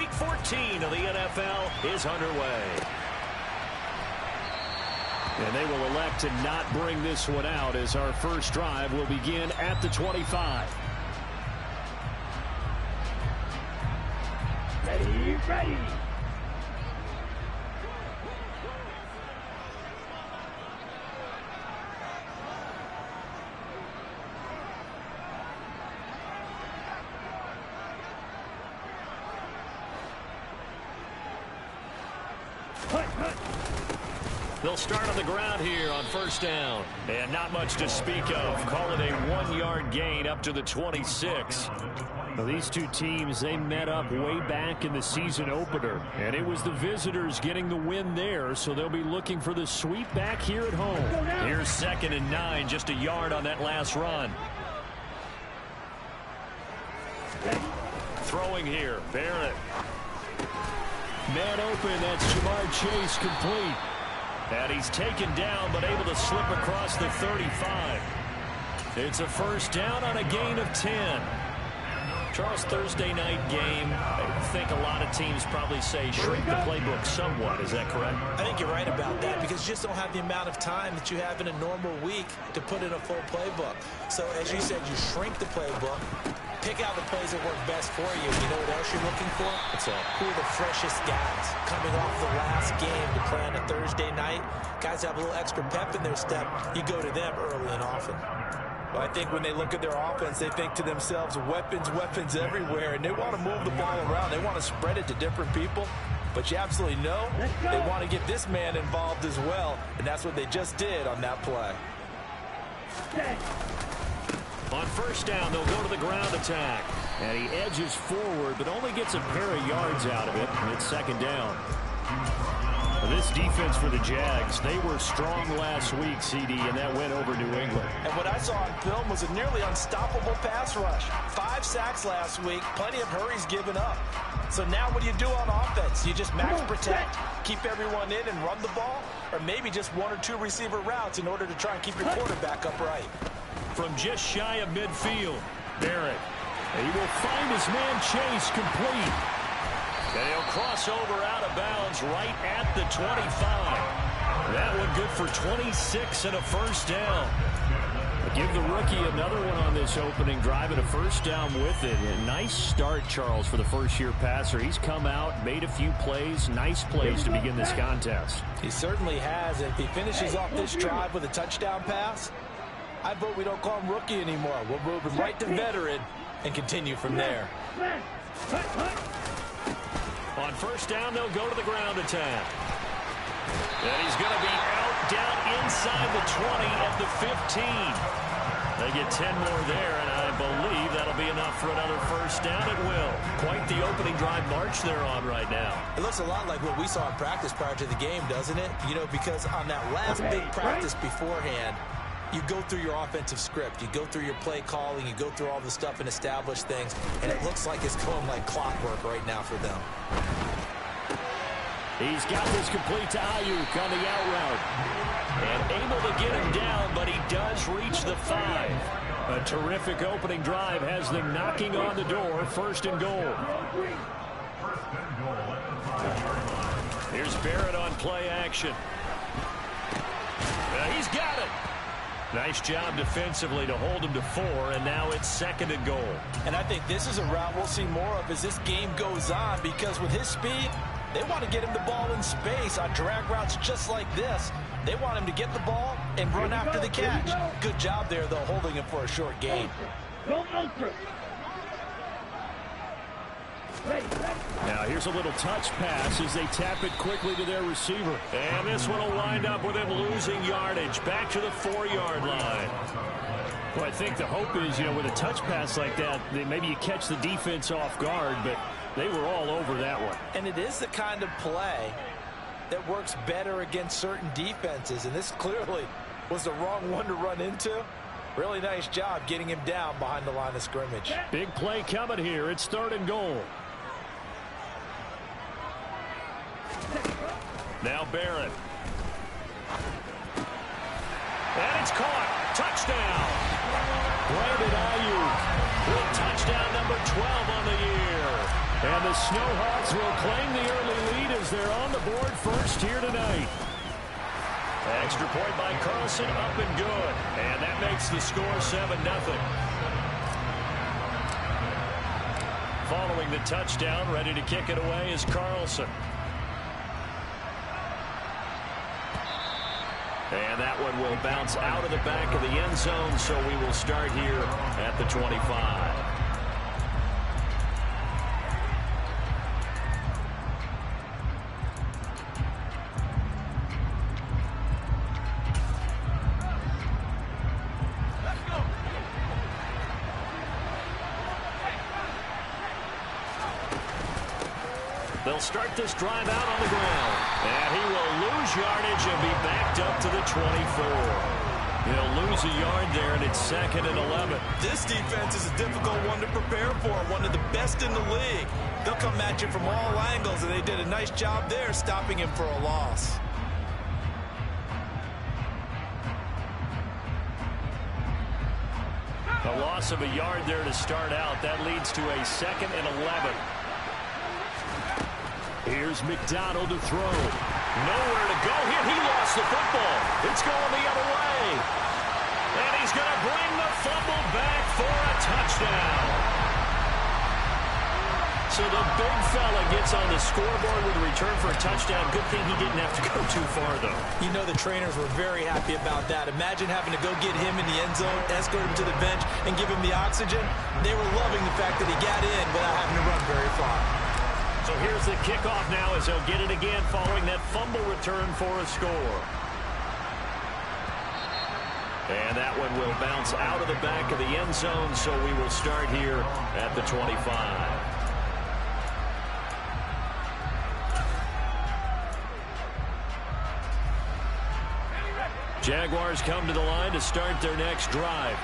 Week 14 of the NFL is underway. And they will elect to not bring this one out as our first drive will begin at the 25. Ready. They'll start on the ground here on first down. And not much to speak of. Call it a 1-yard gain up to the 26. Well, these two teams, they met up way back in the season opener. And it was the visitors getting the win there, so they'll be looking for the sweep back here at home. Here's 2nd and 9, just a yard on that last run. Throwing here, Barrett. Man open, that's Jamar Chase complete. And he's taken down, but able to slip across the 35. It's a first down on a gain of 10. Charles, Thursday night game, I think a lot of teams probably say shrink the playbook somewhat. Is that correct? I think you're right about that because you just don't have the amount of time that you have in a normal week to put in a full playbook. So, as you said, you shrink the playbook. Pick out the plays that work best for you. You know what else you're looking for? What's that? Who are the freshest guys coming off the last game to play on a Thursday night? Guys have a little extra pep in their step. You go to them early and often. Well, I think when they look at their offense, they think to themselves, weapons everywhere, and they want to move the ball around. They want to spread it to different people. But you absolutely know they want to get this man involved as well, and that's what they just did on that play. On first down, they'll go to the ground attack. And he edges forward, but only gets a pair of yards out of it. And it's 2nd down. This defense for the Jags, they were strong last week, CD, and that went over New England. And what I saw on film was a nearly unstoppable pass rush. 5 sacks last week, plenty of hurries given up. So now what do you do on offense? You just max protect, keep everyone in and run the ball, or maybe just 1 or 2 receiver routes in order to try and keep your quarterback upright. From just shy of midfield, Barrett. He will find his man Chase complete. And he'll cross over out of bounds right at the 25. That one good for 26 and a first down. Give the rookie another one on this opening drive and a first down with it. A nice start, Charles, for the first-year passer. He's come out, made a few plays, nice plays to begin this contest. He certainly has. And if he finishes off this drive with a touchdown pass, I vote we don't call him rookie anymore. We'll move him right to veteran and continue from there. On first down, they'll go to the ground attack. And he's going to be out down inside the 20 at the 15. They get 10 more there, and I believe that'll be enough for another first down. It will. Quite the opening drive march they're on right now. It looks a lot like what we saw in practice prior to the game, doesn't it? You know, because on that last big practice beforehand, you go through your offensive script. You go through your play calling. You go through all the stuff and establish things. And it looks like it's going like clockwork right now for them. He's got this complete to Ayuk on the out route. And able to get him down, but he does reach the 5. A terrific opening drive has them knocking on the door. 1st and goal. Here's Barrett on play action. He's got it. Nice job defensively to hold him to 4, and now it's 2nd and goal. And I think this is a route we'll see more of as this game goes on, because with his speed, they want to get him the ball in space on drag routes just like this. They want him to get the ball and run after the catch. Good job there, though, holding him for a short gain. Now here's a little touch pass as they tap it quickly to their receiver. And this one will wind up with him losing yardage back to the 4-yard line. Well, I think the hope is, you know, with a touch pass like that, maybe you catch the defense off guard, but they were all over that one. And it is the kind of play that works better against certain defenses, and this clearly was the wrong one to run into. Really nice job getting him down behind the line of scrimmage. Big play coming here. It's 3rd and goal. Now Barrett. And it's caught. Touchdown. Brandon Ayuk with touchdown number 12 on the year. And the Snowhawks will claim the early lead as they're on the board first here tonight. Extra point by Carlson, up and good. And that makes the score 7-0. Following the touchdown, ready to kick it away is Carlson. And that one will bounce out of the back of the end zone, so we will start here at the 25. They'll start this drive out on the ground. And he will lose yardage and be backed up to the 24. He'll lose a yard there, and it's 2nd and 11. This defense is a difficult one to prepare for, one of the best in the league. They'll come at you from all angles, and they did a nice job there stopping him for a loss. A loss of a yard there to start out. That leads to a 2nd and 11. Here's McDonald to throw. Nowhere to go here. He lost the football. It's going the other way. And he's going to bring the fumble back for a touchdown. So the big fella gets on the scoreboard with a return for a touchdown. Good thing he didn't have to go too far, though. You know the trainers were very happy about that. Imagine having to go get him in the end zone, escort him to the bench, and give him the oxygen. They were loving the fact that he got in without having to run very far. So here's the kickoff now as he'll get it again following that fumble return for a score. And that one will bounce out of the back of the end zone, so we will start here at the 25. Jaguars come to the line to start their next drive.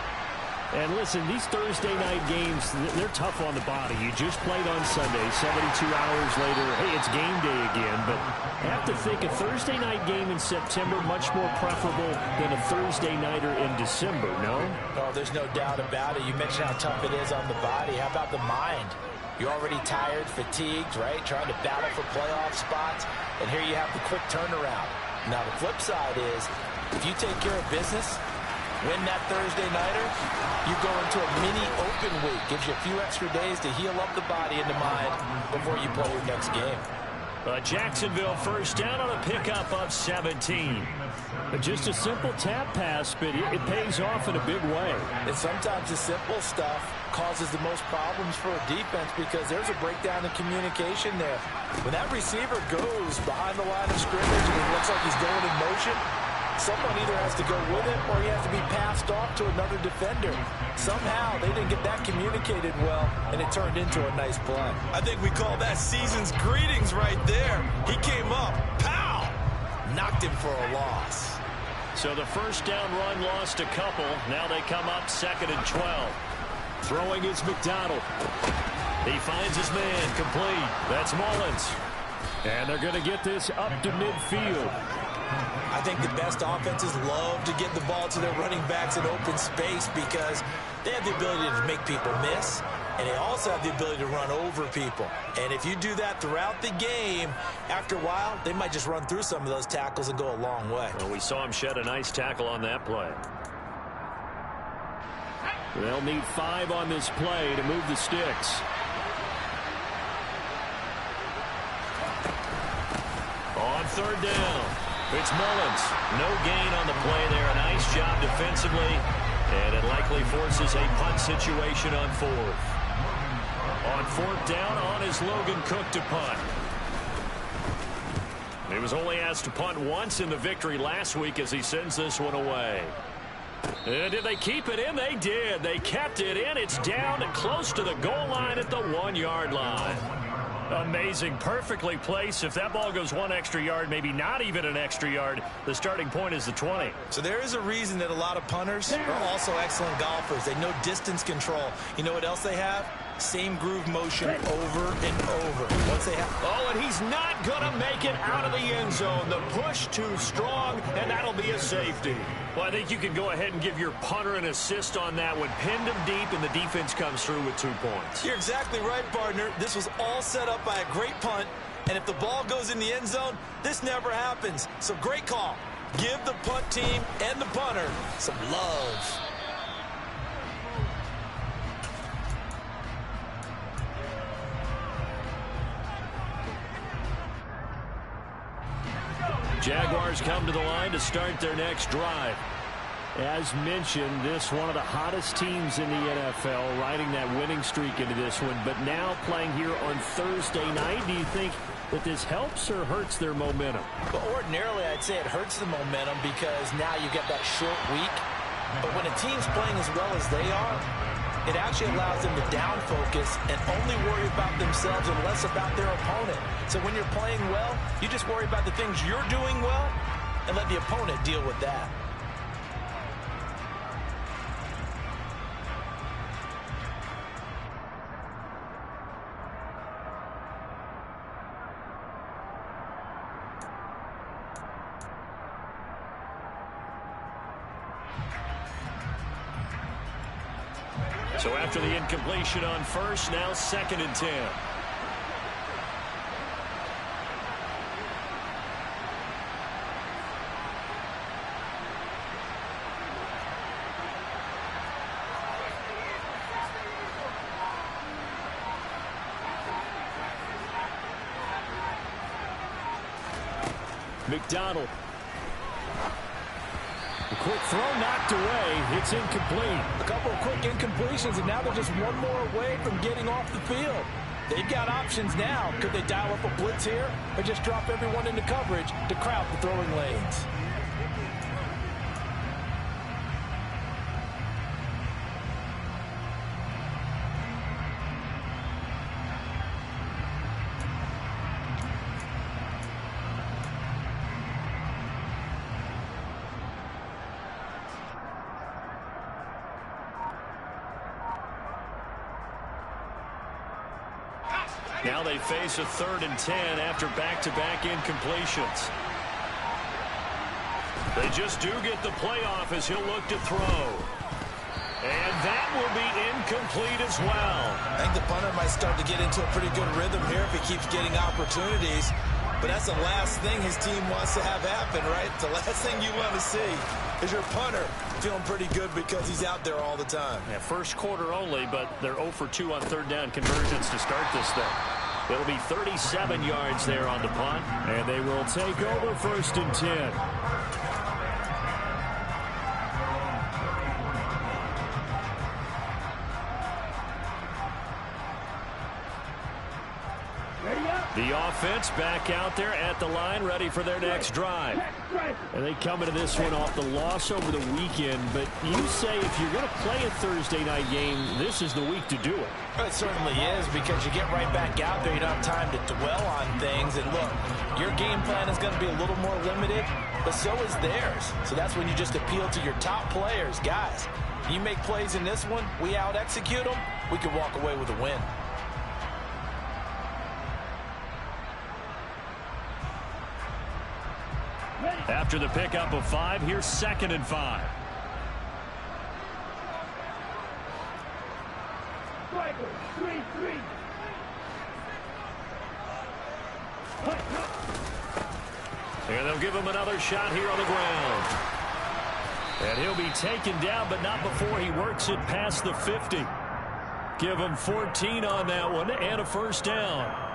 And listen, these Thursday night games, they're tough on the body. You just played on Sunday, 72 hours later, hey, it's game day again. But I have to think a Thursday night game in September much more preferable than a Thursday nighter in December, no? Oh, there's no doubt about it. You mentioned how tough it is on the body. How about the mind? You're already tired, fatigued, right? Trying to battle for playoff spots. And here you have the quick turnaround. Now, the flip side is, if you take care of business, win that Thursday nighter, you go into a mini open week. Gives you a few extra days to heal up the body and the mind before you play your next game. Jacksonville first down on a pickup of 17. Just a simple tap pass, but it pays off in a big way. And sometimes the simple stuff causes the most problems for a defense because there's a breakdown in communication there. When that receiver goes behind the line of scrimmage and it looks like he's going in motion, someone either has to go with it or he has to be passed off to another defender. Somehow they didn't get that communicated well, and it turned into a nice play. I think we call that season's greetings right there. He came up, pow, knocked him for a loss. So the first down run lost a couple. Now they come up 2nd and 12. Throwing is McDonald. He finds his man, complete. That's Mullins. And they're going to get this up to midfield. I think the best offenses love to get the ball to their running backs in open space because they have the ability to make people miss, and they also have the ability to run over people. And if you do that throughout the game, after a while, they might just run through some of those tackles and go a long way. Well, we saw him shed a nice tackle on that play. They'll need 5 on this play to move the sticks. On 3rd down, it's Mullins. No gain on the play there. A nice job defensively, and it likely forces a punt situation on 4th. On 4th down, on is Logan Cook to punt. He was only asked to punt once in the victory last week as he sends this one away. And did they keep it in? They did. They kept it in. It's down and close to the goal line at the 1-yard line. Amazing. Perfectly placed. If that ball goes 1 extra yard, maybe not even an extra yard, the starting point is the 20. So there is a reason that a lot of punters are also excellent golfers. They know distance control. You know what else they have? Same groove motion over and over. Once they have... Oh, and he's not going to make it out of the end zone. The push too strong, and that'll be a safety. Well, I think you can go ahead and give your punter an assist on that one. Pinned him deep, and the defense comes through with 2 points. You're exactly right, partner. This was all set up by a great punt, and if the ball goes in the end zone, this never happens. So great call. Give the punt team and the punter some love. Jaguars come to the line to start their next drive. As mentioned, this one of the hottest teams in the NFL, riding that winning streak into this one, but now playing here on Thursday night. Do you think that this helps or hurts their momentum? But ordinarily, I'd say it hurts the momentum because now you get that short week. But when a team's playing as well as they are, it actually allows them to down focus and only worry about themselves and less about their opponent. So when you're playing well, you just worry about the things you're doing well and let the opponent deal with that. So after the incompletion on first, now 2nd and 10. McDonald. A quick throw knocked away. It's incomplete. A couple of quick incompletions, and now they're just one more away from getting off the field. They've got options now. Could they dial up a blitz here or just drop everyone into coverage to crowd the throwing lanes? Now they face a 3rd and 10 after back-to-back incompletions. They just do get the playoff as he'll look to throw. And that will be incomplete as well. I think the punter might start to get into a pretty good rhythm here if he keeps getting opportunities. But that's the last thing his team wants to have happen, right? The last thing you want to see is your punter feeling pretty good because he's out there all the time. Yeah, first quarter only, but they're 0 for 2 on 3rd down conversions to start this thing. It'll be 37 yards there on the punt, and they will take over 1st and 10. The offense back out there at the line, ready for their next drive. And they come into this one off the loss over the weekend. But you say if you're going to play a Thursday night game, this is the week to do it. It certainly is, because you get right back out there. You don't have time to dwell on things. And look, your game plan is going to be a little more limited, but so is theirs. So that's when you just appeal to your top players. Guys, you make plays in this one, we out-execute them, we can walk away with a win. After the pickup of 5, here's 2nd and 5. And they'll give him another shot here on the ground. And he'll be taken down, but not before he works it past the 50. Give him 14 on that one and a 1st down.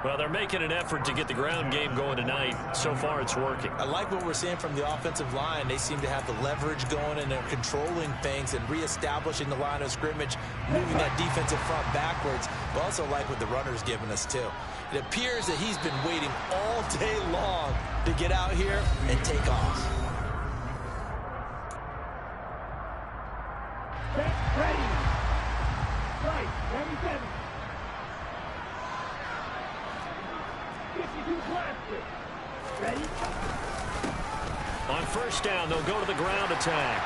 Well, they're making an effort to get the ground game going tonight. So far, it's working. I like what we're seeing from the offensive line. They seem to have the leverage going, and they're controlling things and reestablishing the line of scrimmage, moving that defensive front backwards. But also like what the runner's giving us, too. It appears that he's been waiting all day long to get out here and take off. Ready. Right, 77. 52 plastic. Ready? On 1st down, they'll go to the ground attack.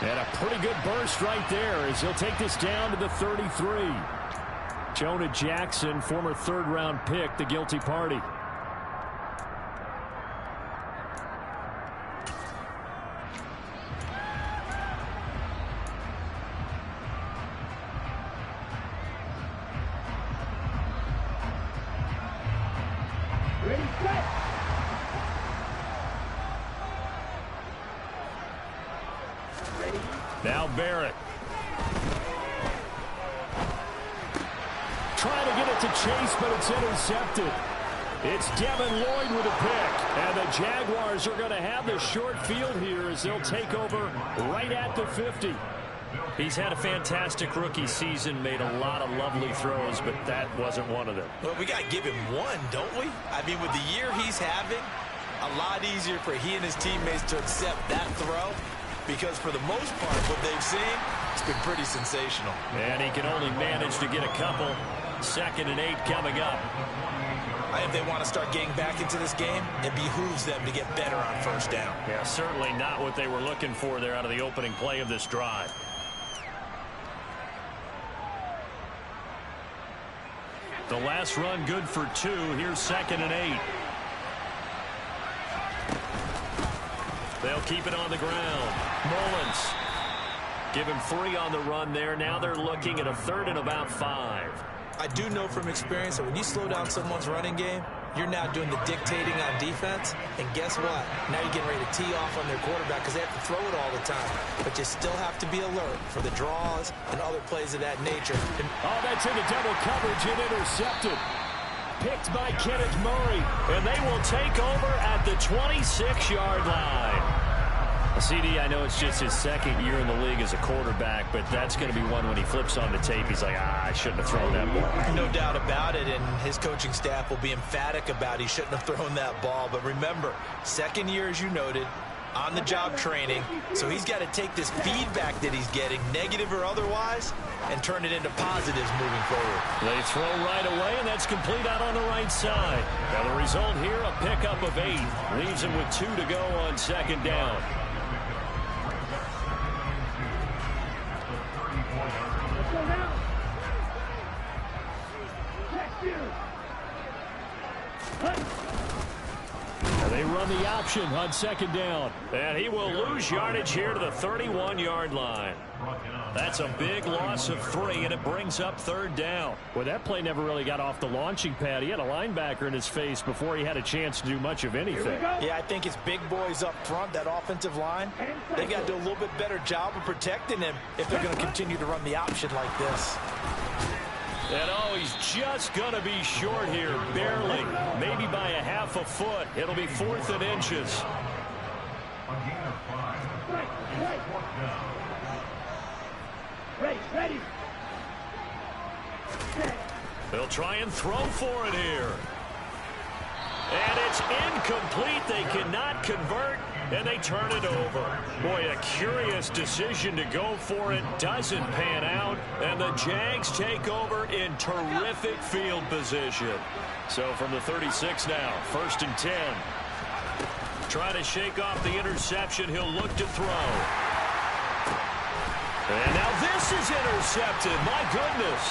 And a pretty good burst right there as he'll take this down to the 33. Jonah Jackson, former third-round pick, the guilty party. Ready, set. Ready. Now Barrett. Trying to get it to Chase, but it's intercepted. It's Devin Lloyd with a pick. And the Jaguars are going to have the short field here as they'll take over right at the 50. He's had a fantastic rookie season, made a lot of lovely throws, but that wasn't one of them. Well, we got to give him one, don't we? I mean, with the year he's having, a lot easier for he and his teammates to accept that throw, because for the most part, what they've seen, it's been pretty sensational. And he can only manage to get a couple. 2nd and 8 coming up. If they want to start getting back into this game, it behooves them to get better on first down. Yeah, certainly not what they were looking for there out of the opening play of this drive. The last run good for 2. Here's 2nd and 8. They'll keep it on the ground. Mullins. Give him 3 on the run there. Now they're looking at a 3rd and about 5. I do know from experience that when you slow down someone's running game, you're now doing the dictating on defense. And guess what? Now you're getting ready to tee off on their quarterback because they have to throw it all the time. But you still have to be alert for the draws and other plays of that nature. Oh, that's into double coverage and intercepted. Picked by Kenneth Murray. And they will take over at the 26-yard line. CD, I know it's just his 2nd year in the league as a quarterback, but that's going to be one when he flips on the tape, he's like, I shouldn't have thrown that ball. No doubt about it, and his coaching staff will be emphatic about he shouldn't have thrown that ball. But remember, 2nd year, as you noted, on-the-job training, so he's got to take this feedback that he's getting, negative or otherwise, and turn it into positives moving forward. They throw right away, and that's complete out on the right side. Now the result here, a pickup of 8. Leaves him with 2 to go on 2nd down. And they run the option on 2nd down. And he will lose yardage here to the 31-yard line. That's a big loss of 3, and it brings up 3rd down. Well, that play never really got off the launching pad. He had a linebacker in his face before he had a chance to do much of anything. Yeah, I think it's big boys up front, that offensive line. They've got to do a little bit better job of protecting him if they're going to continue to run the option like this. And oh, he's just going to be short here, barely, maybe by a half a foot. It'll be 4th and inches. Ready. They'll try and throw for it here. And it's incomplete. They cannot convert, and they turn it over. Boy, a curious decision to go for it. Doesn't pan out, and the Jags take over in terrific field position. So from the 36 now, 1st and 10. Trying to shake off the interception. He'll look to throw. And now this is intercepted. My goodness.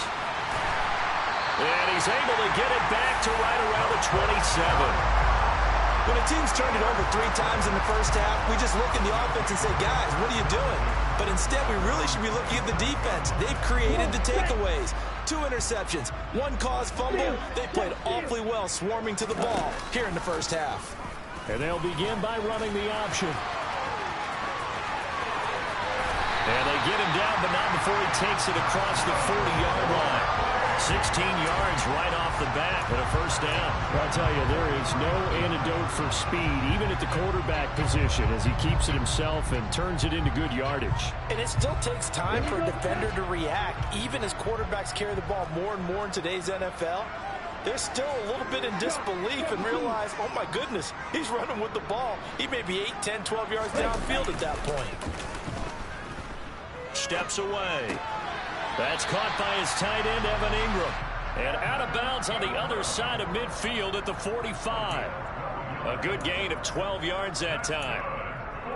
And he's able to get it back to right around the 27. When a team's turned it over 3 times in the first half, we just look in the offense and say, guys, what are you doing? But instead, we really should be looking at the defense. They've created the takeaways. 2 interceptions, 1 caused fumble. They played awfully well swarming to the ball here in the first half. And they'll begin by running the option. And they get him down, but not before he takes it across the 40-yard line. 16 yards right off the bat and a 1st down. I'll tell you, there is no antidote for speed, even at the quarterback position, as he keeps it himself and turns it into good yardage. And it still takes time for a defender to react, even as quarterbacks carry the ball more and more in today's NFL. They're still a little bit in disbelief and realize, oh my goodness, he's running with the ball. He may be 8, 10, 12 yards downfield at that point. Steps away. That's caught by his tight end, Evan Ingram. And out of bounds on the other side of midfield at the 45. A good gain of 12 yards that time.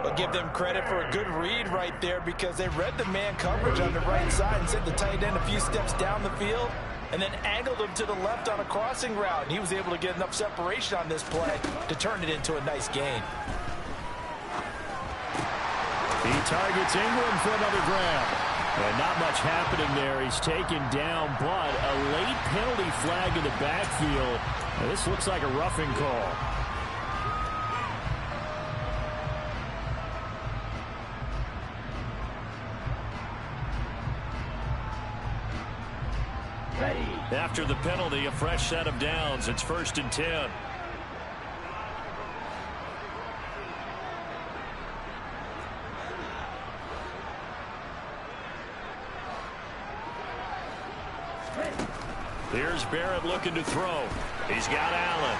I'll give them credit for a good read right there because they read the man coverage on the right side and sent the tight end a few steps down the field and then angled him to the left on a crossing route. And he was able to get enough separation on this play to turn it into a nice gain. He targets Ingram for another grab. And not much happening there. He's taken down, but a late penalty flag in the backfield. Now, this looks like a roughing call. After the penalty, a fresh set of downs. It's 1st and 10. Here's Barrett looking to throw. He's got Allen.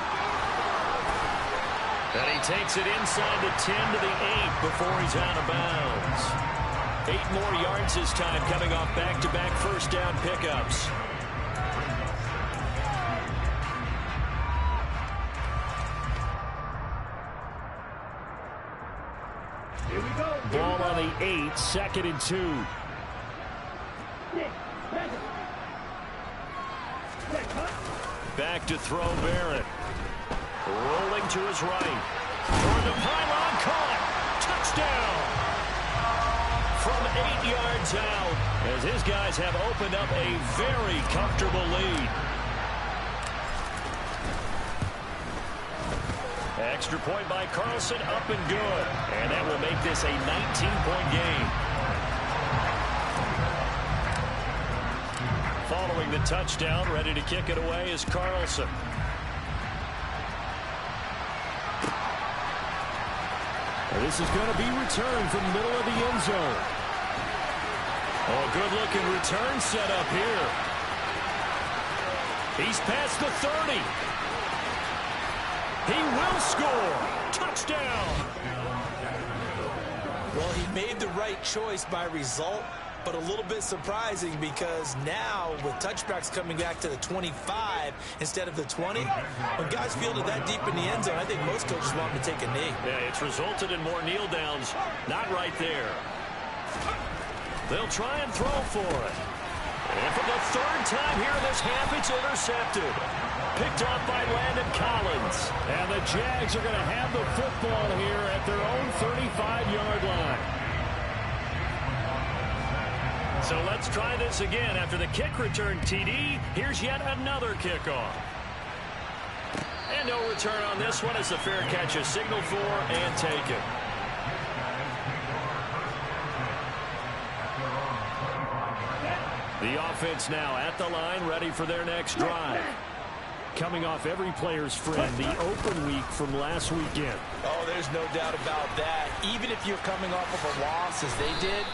And he takes it inside the 10 to the 8 before he's out of bounds. 8 more yards this time coming off back-to-back first down pickups. Here we go. Ball on the 8, 2nd and 2. Back to throw Barrett. Rolling to his right. Toward the pylon, caught. Touchdown. From 8 yards out, as his guys have opened up a very comfortable lead. Extra point by Carlson, up and good. And that will make this a 19-point game. Following the touchdown, ready to kick it away is Carlson. And this is going to be returned from the middle of the end zone. Oh, good-looking return set up here. He's past the 30. He will score. Touchdown. Well, he made the right choice by result, but a little bit surprising because now with touchbacks coming back to the 25 instead of the 20, when guys field it that deep in the end zone, I think most coaches want them to take a knee. Yeah, it's resulted in more kneel downs. Not right there. They'll try and throw for it. And for the 3rd time here in this half, it's intercepted. Picked off by Landon Collins. And the Jags are going to have the football here at their own 35-yard line. So let's try this again. After the kick return TD, here's yet another kickoff. And no return on this one as the fair catch is signaled for and taken. The offense now at the line, ready for their next drive. Coming off every player's friend, the open week from last weekend. Oh, there's no doubt about that. Even if you're coming off of a loss as they did,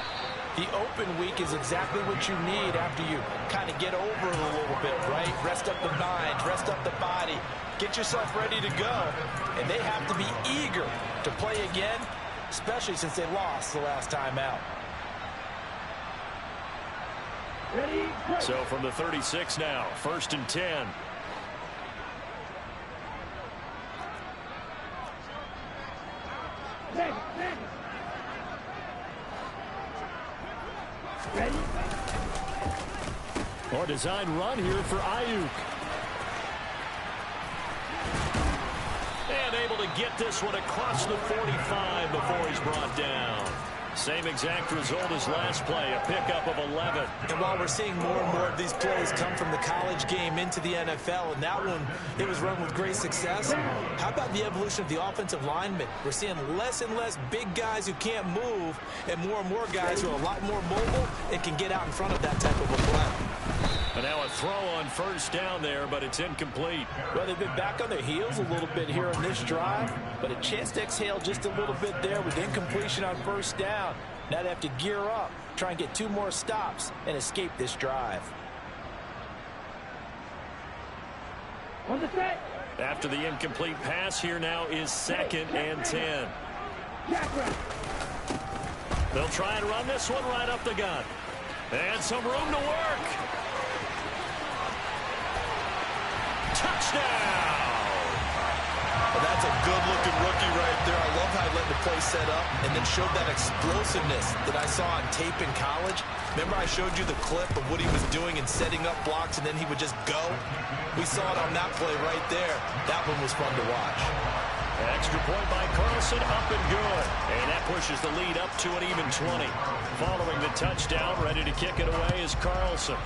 the open week is exactly what you need after you kind of get over it a little bit, right? Rest up the mind, rest up the body, get yourself ready to go. And they have to be eager to play again, especially since they lost the last time out. So from the 36 now, 1st and 10. Ready? Or design run here for Ayuk. And able to get this one across the 45 before he's brought down. Same exact result as last play, a pickup of 11. And while we're seeing more and more of these plays come from the college game into the NFL, and that one, it was run with great success, how about the evolution of the offensive linemen? We're seeing less and less big guys who can't move, and more guys who are a lot more mobile and can get out in front of that type of a play. And now a throw on 1st down there, but it's incomplete. Well, they've been back on their heels a little bit here on this drive, but a chance to exhale just a little bit there with incompletion on 1st down. Now they have to gear up, try and get 2 more stops, and escape this drive. On the set. After the incomplete pass, here now is 2nd and 10. They'll try and run this one right up the gut. And some room to work. Touchdown! Well, that's a good-looking rookie right there. I love how he let the play set up and then showed that explosiveness that I saw on tape in college. Remember I showed you the clip of what he was doing and setting up blocks, and then he would just go? We saw it on that play right there. That one was fun to watch. Extra point by Carlson, up and good. And that pushes the lead up to an even 20. Following the touchdown, ready to kick it away is Carlson.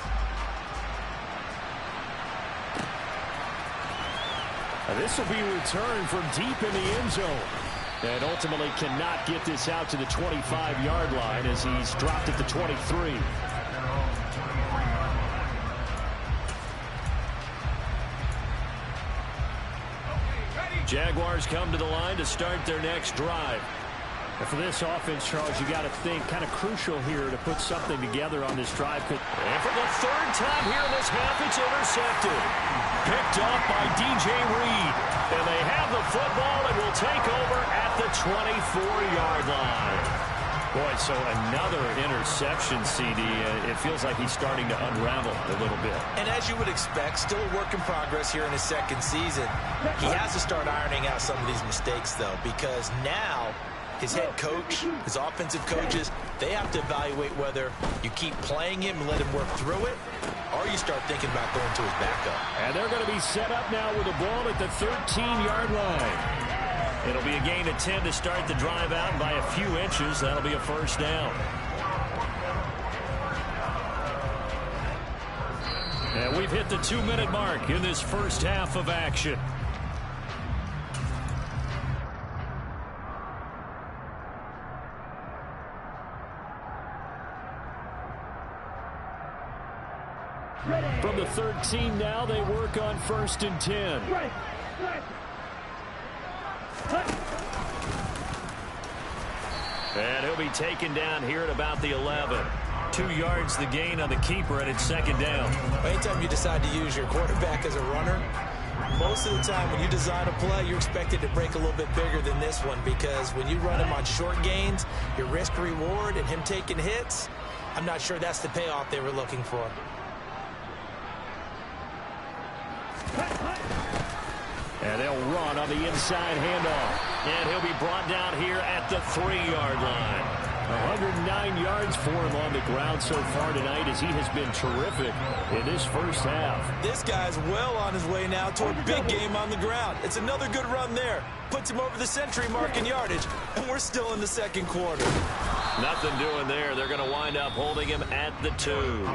This will be returned from deep in the end zone. And ultimately cannot get this out to the 25-yard line as he's dropped at the 23. Jaguars come to the line to start their next drive. And for this offense, Charles, you got to think kind of crucial here to put something together on this drive. And for the third time here in this half, it's intercepted. Picked off by DJ Reed. And they have the football and will take over at the 24-yard line. Boy, so another interception, CD. It feels like he's starting to unravel a little bit. And as you would expect, still a work in progress here in his second season. He has to start ironing out some of these mistakes, though, because now his head coach, his offensive coaches, they have to evaluate whether you keep playing him and let him work through it, or you start thinking about going to his backup. And they're going to be set up now with the ball at the 13-yard line. It'll be a gain of 10 to start the drive out by a few inches. That'll be a first down. And we've hit the 2-minute mark in this first half of action. From the 13 now, they work on 1st and 10. And he'll be taken down here at about the 11. 2 yards the gain on the keeper, and it's second down. Anytime you decide to use your quarterback as a runner, most of the time when you design a play, you're expected to break a little bit bigger than this one, because when you run him on short gains, your risk-reward and him taking hits, I'm not sure that's the payoff they were looking for. And they'll run on the inside handoff. And he'll be brought down here at the 3-yard line. 109 yards for him on the ground so far tonight, as he has been terrific in this first half. This guy's well on his way now to a big game on the ground. It's another good run there. Puts him over the century mark in yardage, and we're still in the second quarter. Nothing doing there. They're going to wind up holding him at the 2.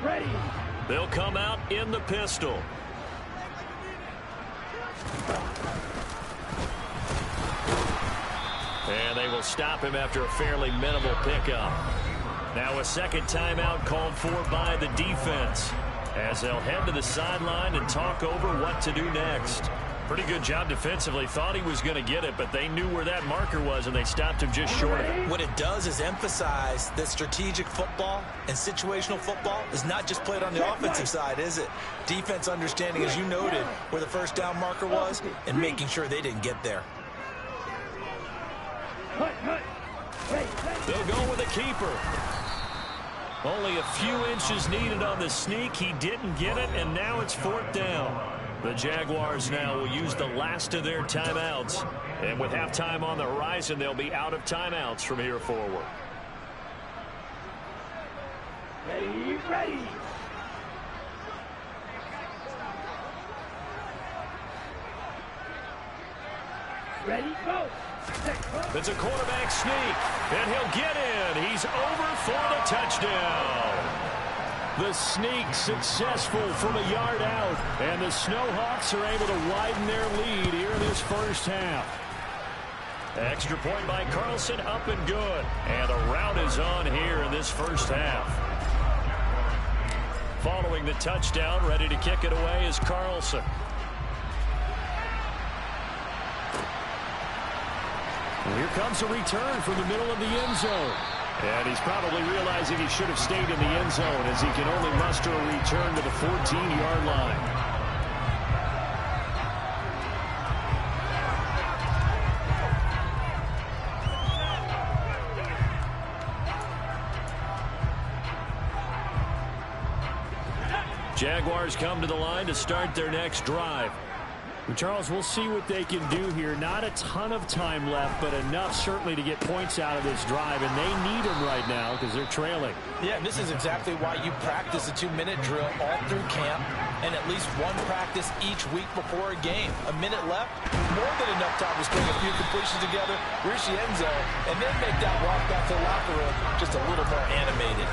Ready. They'll come out in the pistol. And they will stop him after a fairly minimal pickup. Now a second timeout called for by the defense, as they'll head to the sideline and talk over what to do next. Pretty good job defensively. Thought he was going to get it, but they knew where that marker was, and they stopped him just short of it. What it does is emphasize that strategic football and situational football is not just played on the offensive side, is it? Defense understanding, as you noted, where the first down marker was and making sure they didn't get there. They'll go with a keeper. Only a few inches needed on the sneak. He didn't get it, and now it's 4th down. The Jaguars now will use the last of their timeouts. And with halftime on the horizon, they'll be out of timeouts from here forward. Ready, ready. Ready, go. It's a quarterback sneak, and he'll get in. He's over for the touchdown. The sneak successful from a yard out, and the Snowhawks are able to widen their lead here in this first half. Extra point by Carlson, up and good. And the route is on here in this first half. Following the touchdown, ready to kick it away is Carlson. Here comes a return from the middle of the end zone. And he's probably realizing he should have stayed in the end zone as he can only muster a return to the 14-yard line. Jaguars come to the line to start their next drive. Well, Charles, we'll see what they can do here. Not a ton of time left, but enough certainly to get points out of this drive, and they need them right now because they're trailing. Yeah, and this is exactly why you practice a 2-minute drill all through camp and at least one practice each week before a game. A minute left, more than enough time to string a few completions together, reach the end zone, and then make that walk back to the locker room just a little more animated.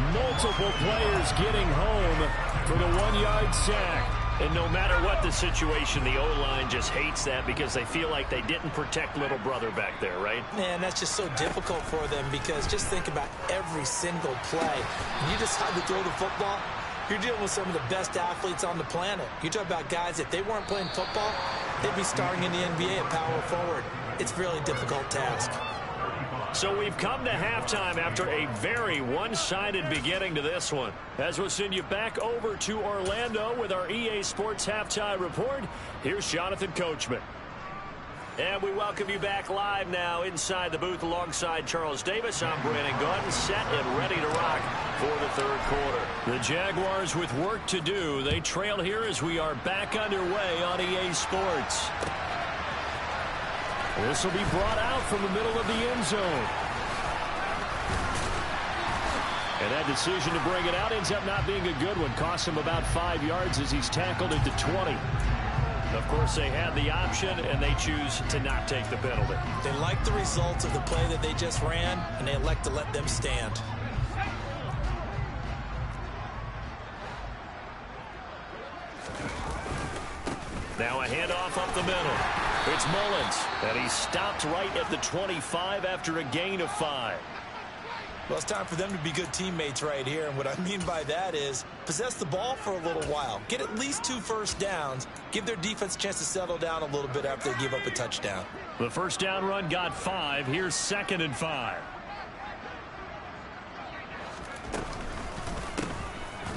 Multiple players getting home for the 1-yard sack. And no matter what the situation, the O-line just hates that because they feel like they didn't protect little brother back there, right? Man, that's just so difficult for them because just think about every single play. When you decide to throw the football, you're dealing with some of the best athletes on the planet. You talk about guys, if they weren't playing football, they'd be starting in the NBA at power forward. It's a really difficult task. So we've come to halftime after a very one-sided beginning to this one. As we'll send you back over to Orlando with our EA Sports Halftime Report, here's Jonathan Coachman. And we welcome you back live now inside the booth alongside Charles Davis. I'm Brandon Gaudin, set and ready to rock for the third quarter. The Jaguars with work to do. They trail here as we are back underway on EA Sports. This will be brought out from the middle of the end zone. And that decision to bring it out ends up not being a good one. Costs him about 5 yards as he's tackled at the 20. Of course, they had the option, and they choose to not take the penalty. They like the results of the play that they just ran, and they elect to let them stand. Now a handoff up the middle. It's Mullins, and he's stopped right at the 25 after a gain of 5. Well, it's time for them to be good teammates right here, and what I mean by that is possess the ball for a little while, get at least 2 first downs, give their defense a chance to settle down a little bit after they give up a touchdown. The first down run got 5. Here's 2nd and 5.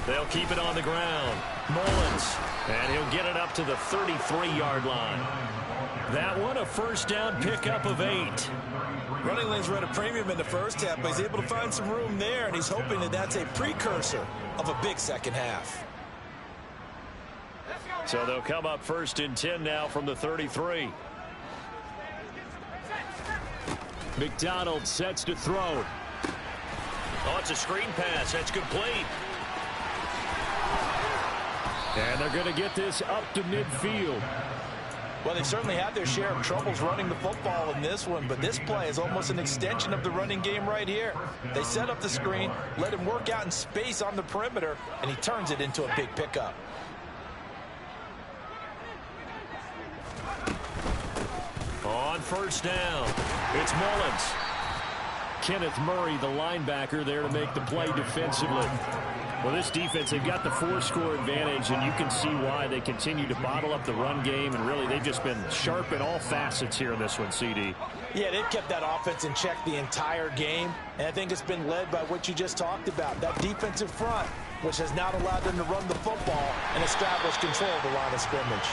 They'll keep it on the ground. Mullins, and he'll get it up to the 33-yard line. That one, a first down pickup of 8. Running lanes were at a premium in the first half, but he's able to find some room there, and he's hoping that that's a precursor of a big second half. So they'll come up 1st and 10 now from the 33. McDonald sets to throw. Oh, it's a screen pass. That's complete. And they're going to get this up to midfield. Well, they certainly had their share of troubles running the football in this one, but this play is almost an extension of the running game right here. They set up the screen, let him work out in space on the perimeter, and he turns it into a big pickup. On first down, it's Mullins. Kenneth Murray, the linebacker, there to make the play defensively. Well, this defense, they've got the 4-score advantage, and you can see why they continue to bottle up the run game, and really they've just been sharp in all facets here in this one, CD. Yeah, they've kept that offense in check the entire game, and I think it's been led by what you just talked about, that defensive front, which has not allowed them to run the football and establish control of the line of scrimmage.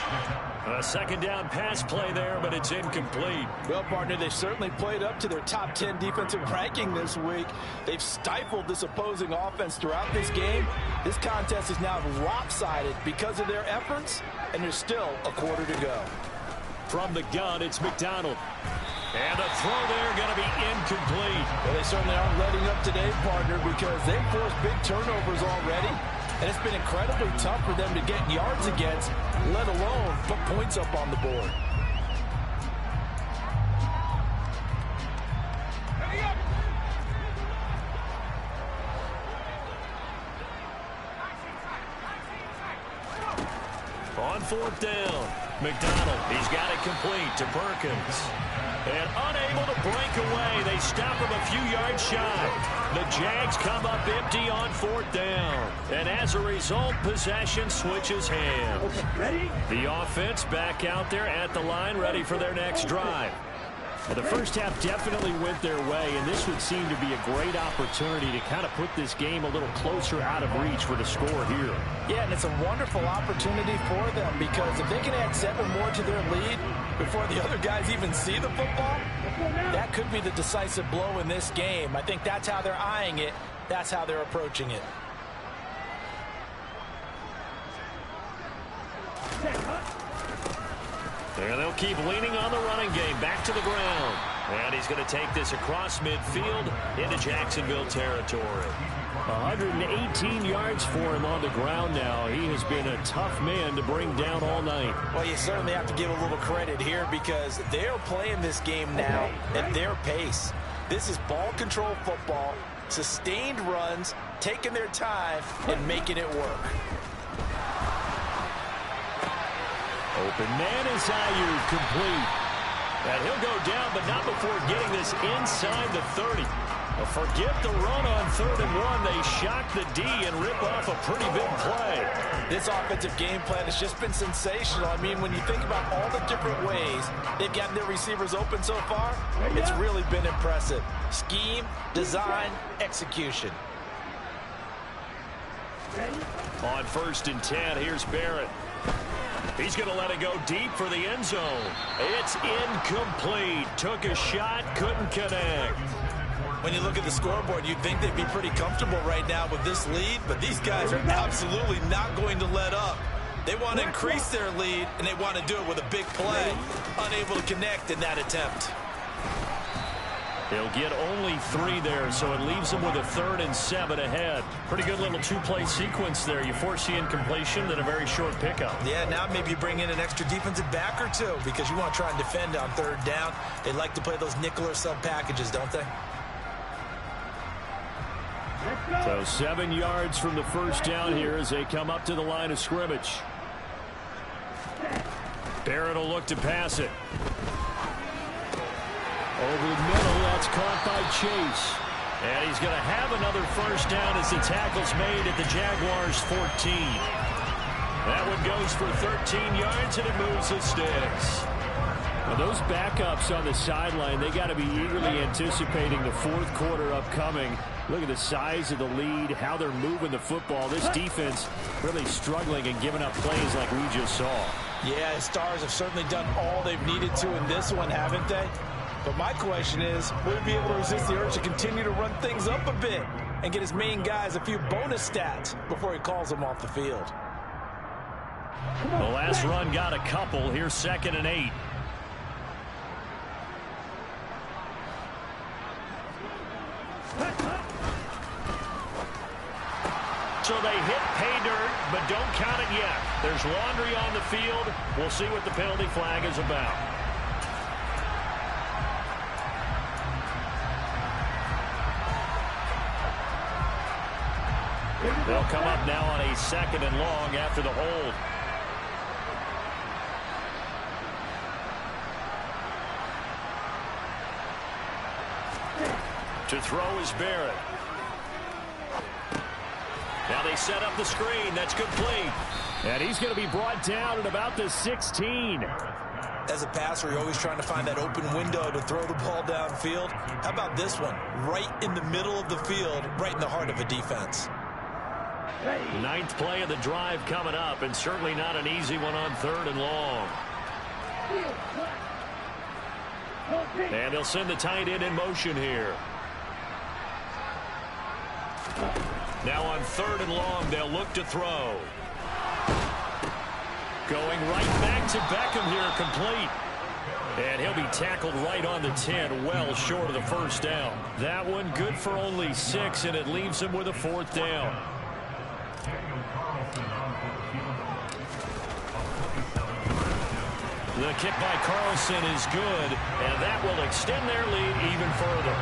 A second down pass play there, but it's incomplete. Well, partner, they've certainly played up to their top 10 defensive ranking this week. They've stifled this opposing offense throughout this game. This contest is now lopsided because of their efforts, and there's still a quarter to go. From the gun, it's McDonald. And the throw there going to be incomplete. Well, they certainly aren't letting up today, partner, because they've forced big turnovers already. And it's been incredibly tough for them to get yards against, let alone put points up on the board. On 4th down, McDonald, he's got it complete to Perkins. And unable to break away. They stop him a few yards shy. The Jags come up empty on 4th down. And as a result, possession switches hands. Ready? The offense back out there at the line, ready for their next drive. The first half definitely went their way, and this would seem to be a great opportunity to kind of put this game a little closer out of reach with a score here. Yeah, and it's a wonderful opportunity for them because if they can add 7 more to their lead before the other guys even see the football, that could be the decisive blow in this game. I think that's how they're eyeing it. That's how they're approaching it. And they'll keep leaning on the running game. Back to the ground. And he's going to take this across midfield into Jacksonville territory. 118 yards for him on the ground now. He has been a tough man to bring down all night. Well, you certainly have to give a little credit here because they're playing this game now at their pace. This is ball control football, sustained runs, taking their time, and making it work. Open man is Ayuk, complete. And he'll go down, but not before getting this inside the 30. Forget the run on 3rd and 1. They shock the D and rip off a pretty big play. This offensive game plan has just been sensational. I mean, when you think about all the different ways they've gotten their receivers open so far, it's really been impressive. Scheme, design, execution. On 1st and 10, here's Barrett. He's going to let it go deep for the end zone. It's incomplete. Took a shot, couldn't connect. When you look at the scoreboard, you'd think they'd be pretty comfortable right now with this lead, but these guys are absolutely not going to let up. They want to increase their lead, and they want to do it with a big play. Unable to connect in that attempt. They'll get only 3 there, so it leaves them with a 3rd and 7 ahead. Pretty good little 2-play sequence there. You force the incompletion, then a very short pickup. Yeah, now maybe you bring in an extra defensive back or 2 because you want to try and defend on 3rd down. They like to play those nickel or sub packages, don't they? So 7 yards from the first down here as they come up to the line of scrimmage. Barrett will look to pass it. Over the middle, that's caught by Chase. And he's going to have another first down as the tackle's made at the Jaguars' 14. That one goes for 13 yards, and it moves the sticks. Well, those backups on the sideline, they got to be eagerly anticipating the 4th quarter upcoming. Look at the size of the lead, how they're moving the football. This defense really struggling and giving up plays like we just saw. Yeah, the Stars have certainly done all they've needed to in this one, haven't they? But my question is, will he be able to resist the urge to continue to run things up a bit and get his main guys a few bonus stats before he calls them off the field? The last run got a couple. Here's 2nd and 8. So they hit pay dirt, but don't count it yet. There's laundry on the field. We'll see what the penalty flag is about. They'll come up now on a 2nd and long after the hold. To throw is Barrett. Now they set up the screen. That's complete. And he's going to be brought down at about the 16. As a passer, you're always trying to find that open window to throw the ball downfield. How about this one? Right in the middle of the field, right in the heart of a defense. 9th play of the drive coming up, and certainly not an easy one on 3rd and long. And they'll send the tight end in motion here. Now on 3rd and long, they'll look to throw. Going right back to Beckham here, complete. And he'll be tackled right on the 10, well short of the first down. That one good for only 6, and it leaves him with a 4th down. The kick by Carlson is good, and that will extend their lead even further.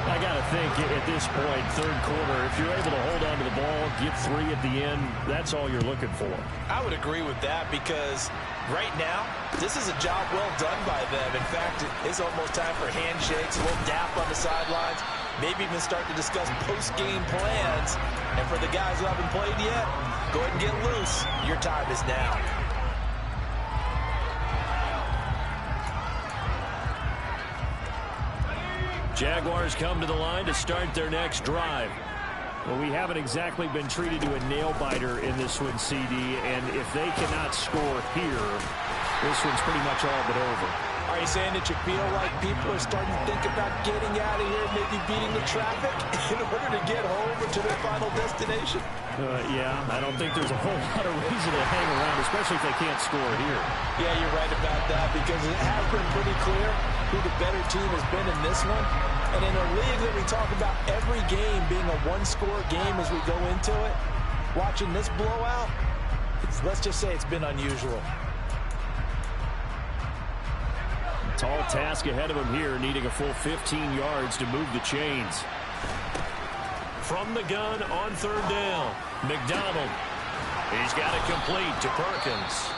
I got to think at this point, 3rd quarter, if you're able to hold on to the ball, get 3 at the end, that's all you're looking for. I would agree with that because right now, this is a job well done by them. In fact, it's almost time for handshakes, a little dap on the sidelines, maybe even start to discuss post-game plans. And for the guys who haven't played yet, go ahead and get loose. Your time is now. Jaguars come to the line to start their next drive. Well, we haven't exactly been treated to a nail-biter in this one, CD, and if they cannot score here, this one's pretty much all but over. Are you saying that you feel like people are starting to think about getting out of here, maybe beating the traffic in order to get home or to their final destination? Yeah, I don't think there's a whole lot of reason to hang around, especially if they can't score here. Yeah, you're right about that, because it has been pretty clear who the better team has been in this one. And in a league that we talk about every game being a one-score game as we go into it, watching this blowout, let's just say it's been unusual. Tall task ahead of him here, needing a full 15 yards to move the chains. From the gun on third down, McDonald. He's got it complete to Perkins.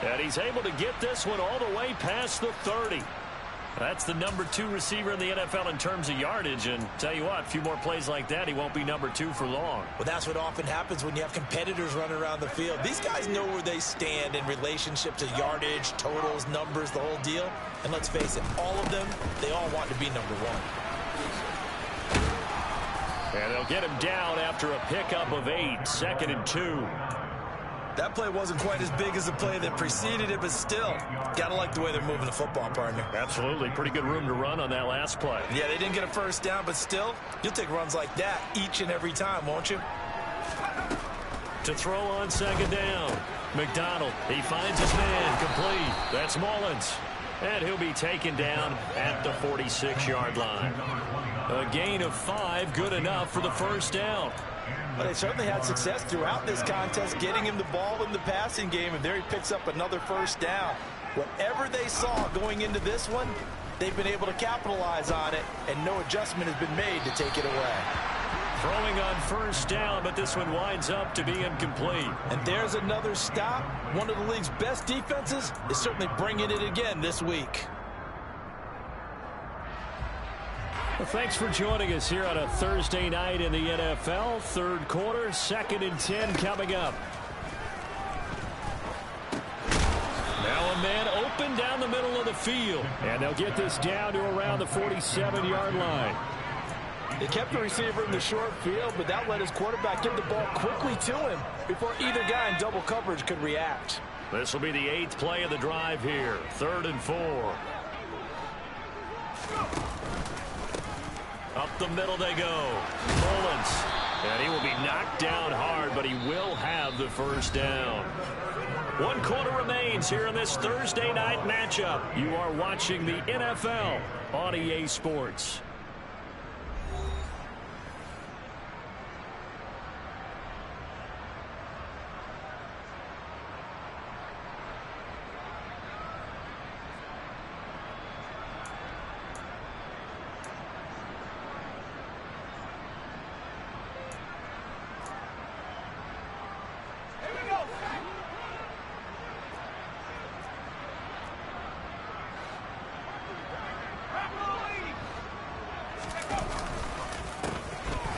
And he's able to get this one all the way past the 30. That's the number 2 receiver in the NFL in terms of yardage. And tell you what, a few more plays like that, he won't be number 2 for long. Well, that's what often happens when you have competitors running around the field. These guys know where they stand in relationship to yardage, totals, numbers, the whole deal. And let's face it, all of them, they all want to be number 1. And they'll get him down after a pickup of 8, 2nd and 2. That play wasn't quite as big as the play that preceded it, but still, got to like the way they're moving the football, partner. Absolutely. Pretty good room to run on that last play. Yeah, they didn't get a first down, but still, you'll take runs like that each and every time, won't you? To throw on 2nd down, McDonald. He finds his man complete. That's Mullins. And he'll be taken down at the 46-yard line. A gain of 5, good enough for the first down. But they certainly had success throughout this contest, getting him the ball in the passing game, and there he picks up another first down. Whatever they saw going into this one, they've been able to capitalize on it, and no adjustment has been made to take it away. Throwing on first down, but this one winds up to be incomplete. And there's another stop. One of the league's best defenses is certainly bringing it again this week. Well, thanks for joining us here on a Thursday night in the NFL. Third quarter, 2nd and 10 coming up. Now a man open down the middle of the field. And they'll get this down to around the 47-yard line. They kept the receiver in the short field, but that let his quarterback get the ball quickly to him before either guy in double coverage could react. This will be the 8th play of the drive here. 3rd and 4. Up the middle they go. Mullins. And he will be knocked down hard, but he will have the first down. 1 quarter remains here in this Thursday night matchup. You are watching the NFL on EA Sports.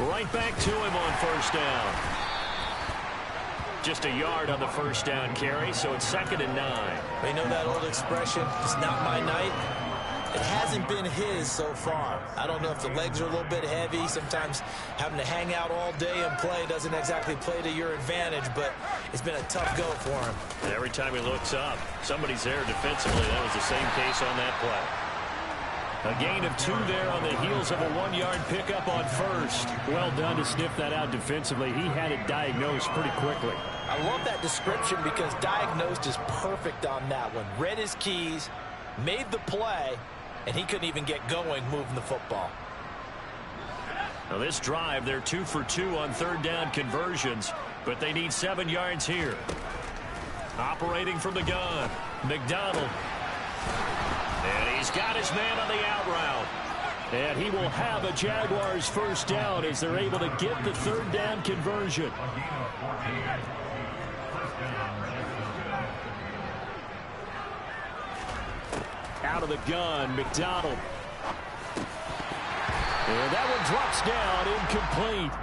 Right back to him on first down. Just a yard on the first down carry, so it's 2nd and 9. You know that old expression, it's not my night? It hasn't been his so far. I don't know if the legs are a little bit heavy. Sometimes having to hang out all day and play doesn't exactly play to your advantage, but it's been a tough go for him. And every time he looks up, somebody's there defensively. That was the same case on that play. A gain of 2 there on the heels of a 1-yard pickup on first. Well done to sniff that out defensively. He had it diagnosed pretty quickly. I love that description because diagnosed is perfect on that one. Read his keys, made the play, and he couldn't even get going moving the football. Now this drive, they're 2 for 2 on 3rd down conversions, but they need 7 yards here. Operating from the gun, McDonald. And he's got his man on the out route. And he will have a Jaguars first down as they're able to get the 3rd down conversion. Out of the gun, McDonald. And that one drops down, incomplete.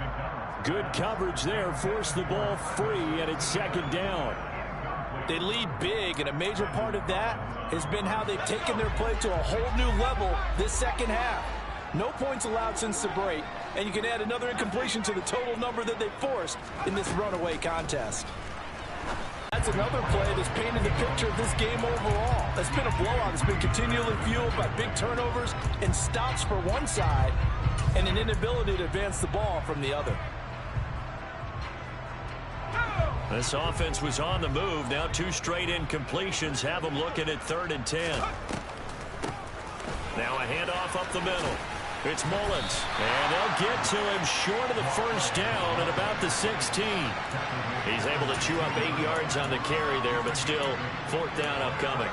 Good coverage there, forced the ball free, and it's 2nd down. They lead big, and a major part of that has been how they've taken their play to a whole new level this second half. No points allowed since the break, and you can add another incompletion to the total number that they forced in this runaway contest. That's another play that's painted the picture of this game overall. It's been a blowout. It's been continually fueled by big turnovers and stops for one side and an inability to advance the ball from the other. This offense was on the move. Now 2 straight incompletions have them looking at 3rd and 10. Now a handoff up the middle. It's Mullins, and they'll get to him short of the first down at about the 16. He's able to chew up 8 yards on the carry there, but still 4th down upcoming.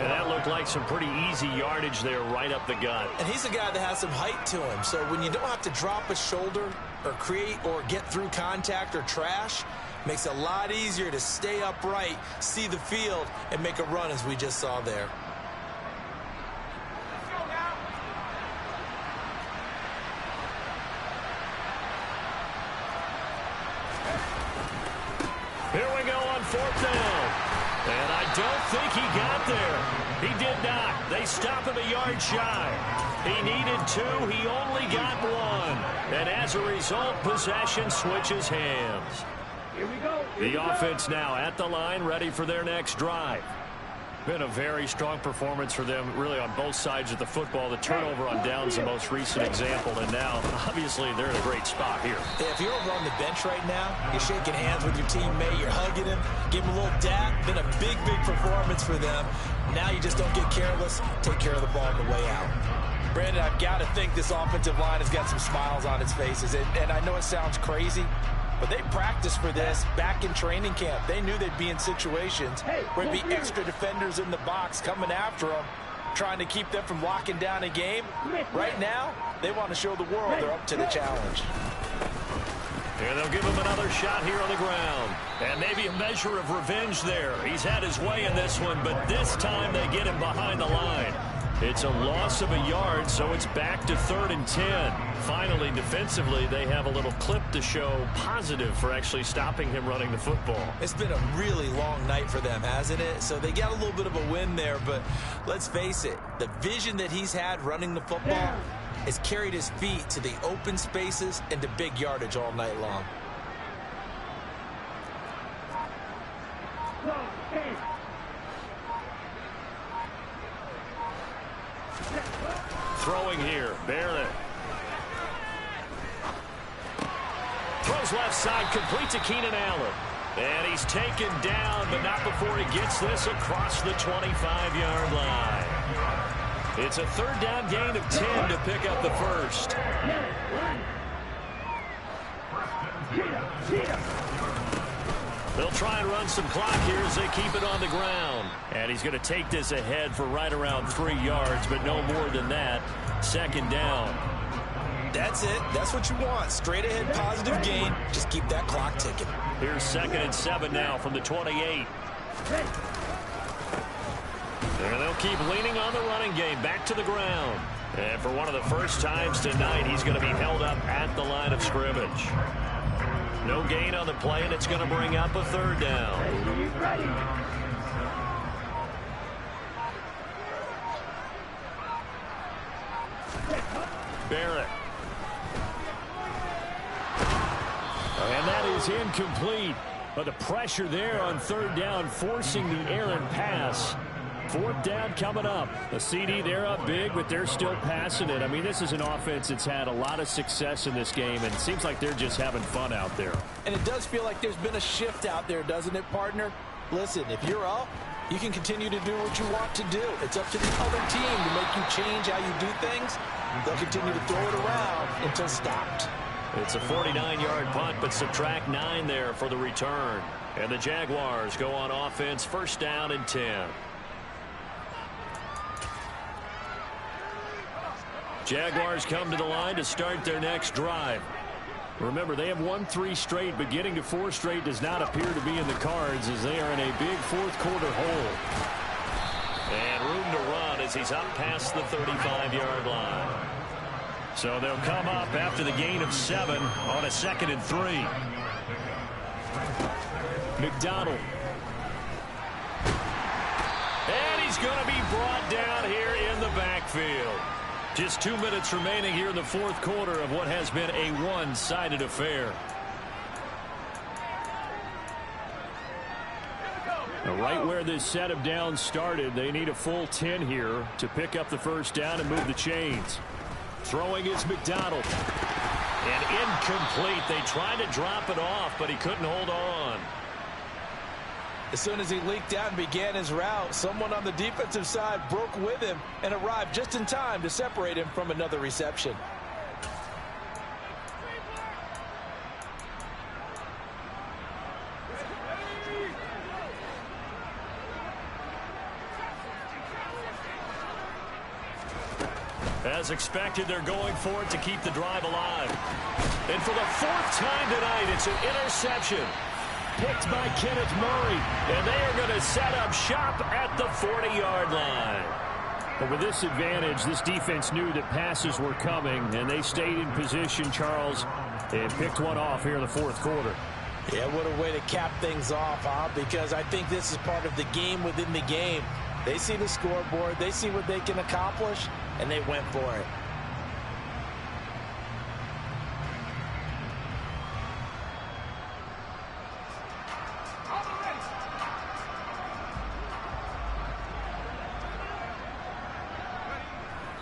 And that looked like some pretty easy yardage there right up the gut. And he's a guy that has some height to him, so when you don't have to drop a shoulder or create or get through contact or trash, makes it a lot easier to stay upright, see the field, and make a run as we just saw there. Here we go on 4th down. And I don't think he got there. He did not. They stop him a yard shy. He needed 2. He only got 1. And as a result, possession switches hands. Here we go. The offense now at the line, ready for their next drive. Been a very strong performance for them, really, on both sides of the football. The turnover on downs the most recent example, and now, obviously, they're in a great spot here. If you're over on the bench right now, you're shaking hands with your teammate, you're hugging him, give him a little dap. Been a big, big performance for them. Now you just don't get careless. Take care of the ball on the way out. Brandon, I've got to think this offensive line has got some smiles on its faces, and I know it sounds crazy, but they practiced for this back in training camp. They knew they'd be in situations where there'd be extra defenders in the box coming after them, trying to keep them from locking down a game. Right now, they want to show the world they're up to the challenge. And they'll give him another shot here on the ground. And maybe a measure of revenge there. He's had his way in this one, but this time they get him behind the line. It's a loss of a yard, so it's back to 3rd and 10. Finally, defensively, they have a little clip to show positive for actually stopping him running the football. It's been a really long night for them, hasn't it? So they got a little bit of a win there, but let's face it, the vision that he's had running the football has carried his feet to the open spaces and to big yardage all night long. Throwing here, Barrett. Throws left side, complete to Keenan Allen. And he's taken down, but not before he gets this across the 25-yard line. It's a 3rd down gain of 10 to pick up the first. They'll try and run some clock here as they keep it on the ground. And he's going to take this ahead for right around 3 yards, but no more than that. 2nd down. That's it. That's what you want. Straight ahead, positive gain. Just keep that clock ticking. Here's 2nd and 7 now from the 28. And they'll keep leaning on the running game. Back to the ground. And for one of the first times tonight, he's going to be held up at the line of scrimmage. No gain on the play, and it's going to bring up a 3rd down. Barrett. And that is incomplete. But the pressure there on 3rd down, forcing the errant pass. 4th down coming up. The CD, they're up big, but they're still passing it. I mean, this is an offense that's had a lot of success in this game, and it seems like they're just having fun out there. And it does feel like there's been a shift out there, doesn't it, partner? Listen, if you're up, you can continue to do what you want to do. It's up to the other team to make you change how you do things. They'll continue to throw it around until stopped. It's a 49-yard punt, but subtract 9 there for the return. And the Jaguars go on offense, 1st down and 10. Jaguars come to the line to start their next drive. Remember, they have won 3 straight, but getting to 4 straight does not appear to be in the cards as they are in a big 4th quarter hole. And room to run as he's up past the 35-yard line. So they'll come up after the gain of 7 on a 2nd and 3. McDonald. And he's going to be brought down here in the backfield. Just 2 minutes remaining here in the fourth quarter of what has been a one-sided affair. Now, right where this set of downs started, they need a full 10 here to pick up the first down and move the chains. Throwing is McDonald. And incomplete. They tried to drop it off, but he couldn't hold on. As soon as he leaked out and began his route, someone on the defensive side broke with him and arrived just in time to separate him from another reception. As expected, they're going for it to keep the drive alive. And for the fourth time tonight, it's an interception. Picked by Kenneth Murray. And they are going to set up shop at the 40-yard line. But with this advantage, this defense knew that passes were coming, and they stayed in position, Charles, and picked one off here in the fourth quarter. Yeah, what a way to cap things off, huh? Because I think this is part of the game within the game. They see the scoreboard, they see what they can accomplish, and they went for it.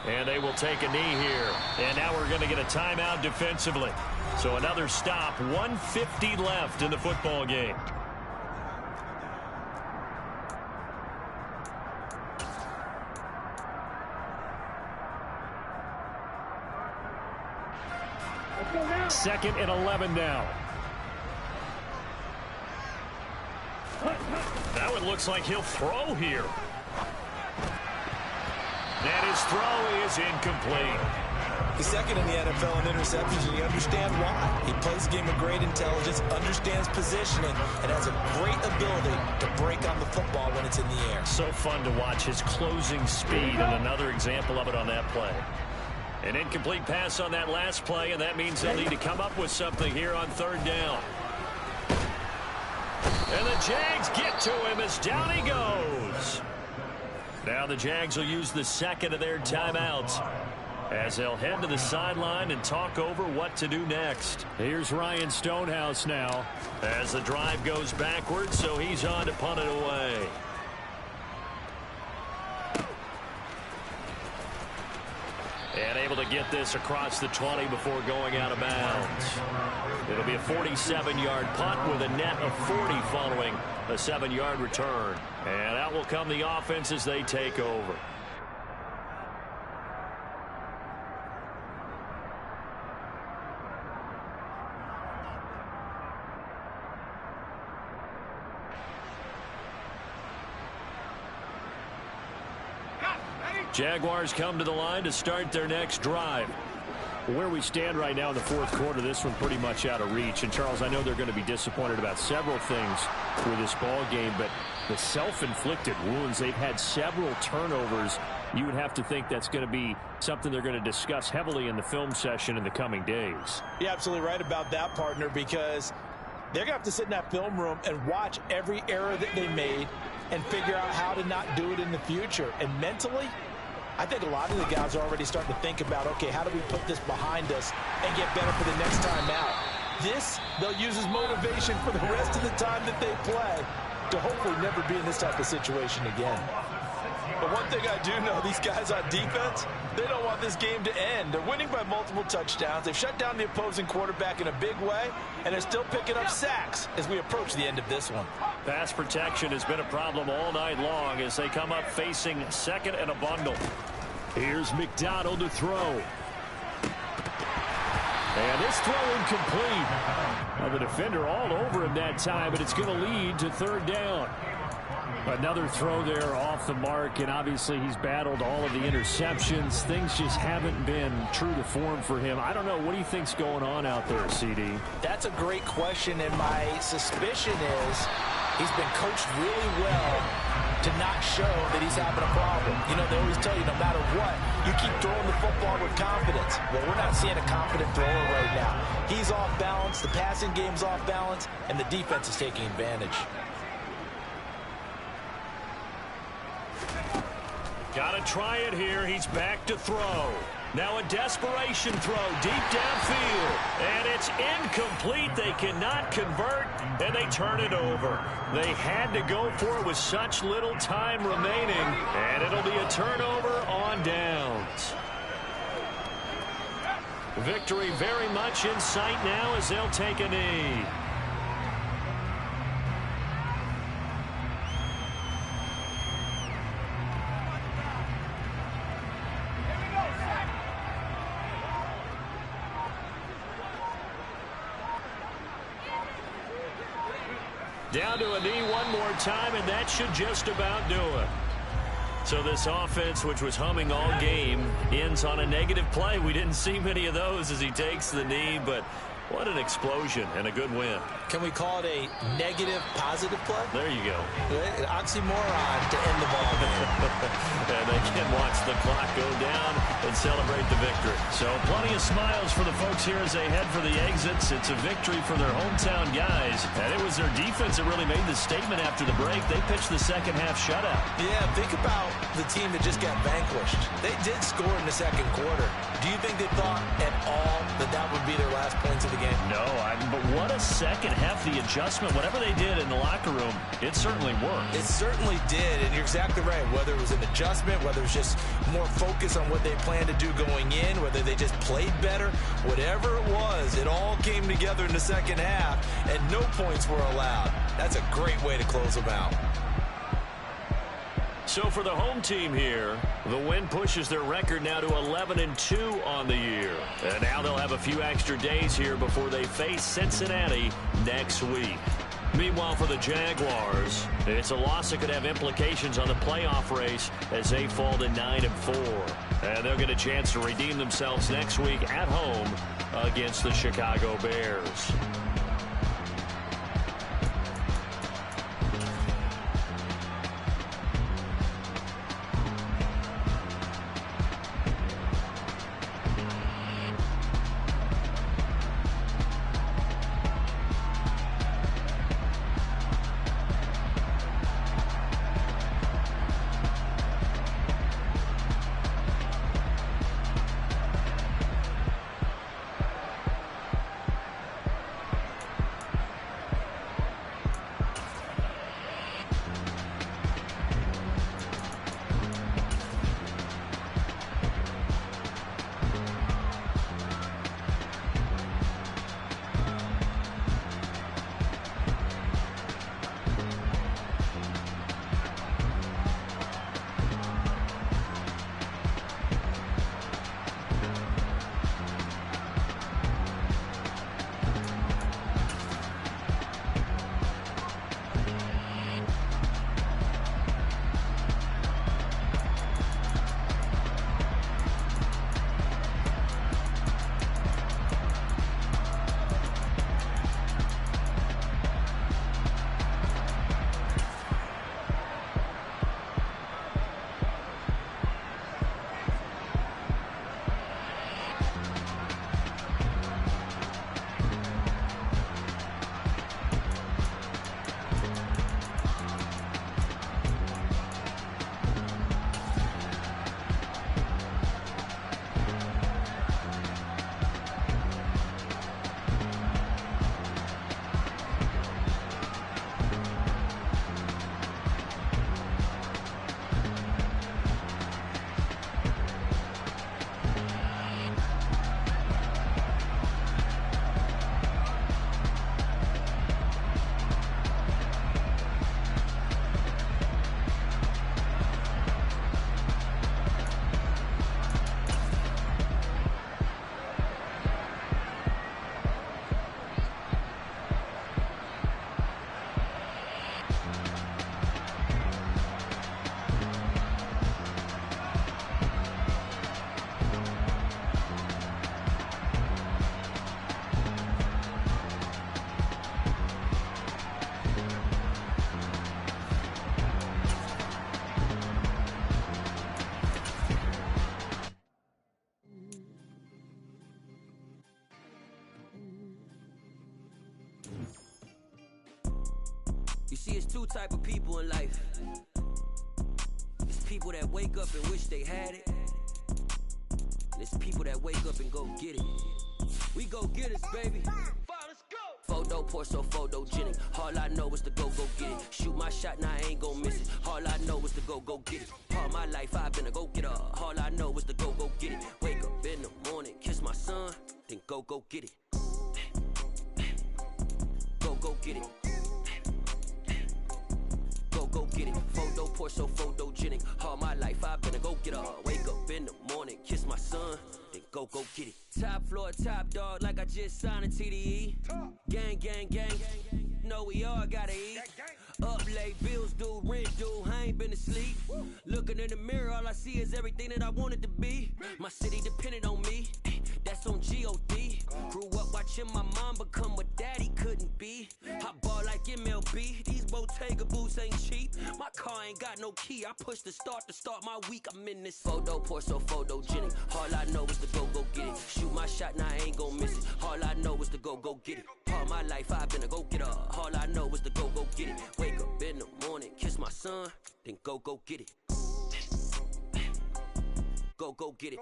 And they will take a knee here. And now we're going to get a timeout defensively. So another stop, 1:50 left in the football game. Second and 11 now. Now it looks like he'll throw here. And his throw is incomplete. He's second in the NFL in interceptions, and you understand why. He plays a game of great intelligence, understands positioning, and has a great ability to break on the football when it's in the air. So fun to watch his closing speed, and another example of it on that play. An incomplete pass on that last play, and that means they'll need to come up with something here on third down. And the Jags get to him as down he goes. Now the Jags will use the second of their timeouts as they'll head to the sideline and talk over what to do next. Here's Ryan Stonehouse now as the drive goes backwards, so he's on to punt it away. And able to get this across the 20 before going out of bounds. It'll be a 47-yard punt with a net of 40 following a 7-yard return. And out will come the offense as they take over. Jaguars come to the line to start their next drive. Where we stand right now in the fourth quarter, this one pretty much out of reach. And, Charles, I know they're going to be disappointed about several things with this ball game, but the self-inflicted wounds, they've had several turnovers. You would have to think that's going to be something they're going to discuss heavily in the film session in the coming days. You're absolutely right about that, partner, because they're going to have to sit in that film room and watch every error that they made and figure out how to not do it in the future. And mentally, I think a lot of the guys are already starting to think about, okay, how do we put this behind us and get better for the next time out? This, they'll use as motivation for the rest of the time that they play to hopefully never be in this type of situation again. But one thing I do know, these guys on defense, they don't want this game to end. They're winning by multiple touchdowns. They've shut down the opposing quarterback in a big way, and they're still picking up sacks as we approach the end of this one. Pass protection has been a problem all night long as they come up facing second and a bundle. Here's McDonald to throw. And this throw incomplete. Now the defender all over him that time, but it's going to lead to third down. Another throw there off the mark, and obviously he's battled all of the interceptions. Things just haven't been true to form for him. I don't know. What do you think's going on out there, CD? That's a great question, and my suspicion is he's been coached really well to not show that he's having a problem. You know, they always tell you no matter what, you keep throwing the football with confidence. Well, we're not seeing a confident thrower right now. He's off balance, the passing game's off balance, and the defense is taking advantage. Got to try it here. He's back to throw. Now a desperation throw deep downfield. And it's incomplete. They cannot convert, and they turn it over. They had to go for it with such little time remaining, and it'll be a turnover on downs. Victory very much in sight now as they'll take a knee. Down to a knee one more time, and that should just about do it. So this offense, which was humming all game, ends on a negative play. We didn't see many of those as he takes the knee, but what an explosion and a good win. Can we call it a negative positive play? There you go. An oxymoron to end the ball game. And they can watch the clock go down and celebrate the victory. So plenty of smiles for the folks here as they head for the exits. It's a victory for their hometown guys. And it was their defense that really made the statement after the break. They pitched the second half shutout. Yeah, think about the team that just got vanquished. They did score in the second quarter. Do you think they thought at all that that would be their last points of the game? No, but what a second half, the adjustment, whatever they did in the locker room, it certainly worked. It certainly did, and you're exactly right. Whether it was an adjustment, whether it was just more focus on what they planned to do going in, whether they just played better, whatever it was, it all came together in the second half, and no points were allowed. That's a great way to close them out. So for the home team here, the win pushes their record now to 11-2 on the year. And now they'll have a few extra days here before they face Cincinnati next week. Meanwhile, for the Jaguars, it's a loss that could have implications on the playoff race as they fall to 9-4. And they'll get a chance to redeem themselves next week at home against the Chicago Bears. You see, it's two type of people in life. It's people that wake up and wish they had it. There's people that wake up and go get it. We go get it, baby. Let's go. Photo pour so photogenic. All I know is to go get it. Shoot my shot, now I ain't gon' miss it. All I know is to go get it. All my life I've been a go-getter. All I know is to go get it. Wake up in the morning, kiss my son, then go get it. Go get it. Go get it. Photo pour so photogenic. All my life I've been a go-getter. Wake up in the morning, kiss my son, then go get it. Top floor, top dog, like I just signed a TDE. Gang, gang, gang. Know we all gotta eat. Up late, bills due, rent due, I ain't been asleep. Looking in the mirror, all I see is everything that I wanted to be. My city depended on me, that's on G.O.D. Grew up watching my mom become what daddy couldn't be. I ball like MLB, these Bottega boots ain't cheap. My car ain't got no key, I push the start to start my week. I'm in this photo pour so photogenic. All I know is to go get it. Shoot my shot, now I ain't gon' miss it. All I know is to go get it. All my life I've been a go-getter. All I know is to go get it. Wake up in the morning, kiss my son, then go get it. Go get it.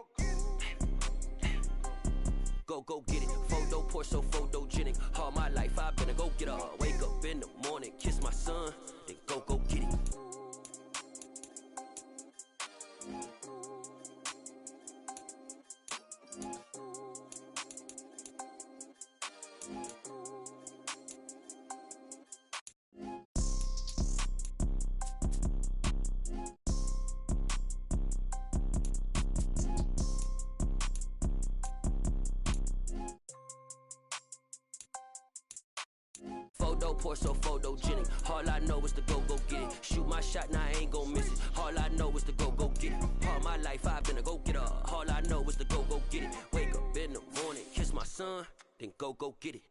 Go get it. Photo pour so photogenic. All my life I've been a go-getter. Wake up in the morning, kiss my son, then go get it. Photo pour so photogenic. All I know is to go get it. Shoot my shot, now I ain't gon' miss it. All I know is to go get it. All my life I've been a go-getter. All I know is to go get it. Wake up in the morning, kiss my son, then go get it.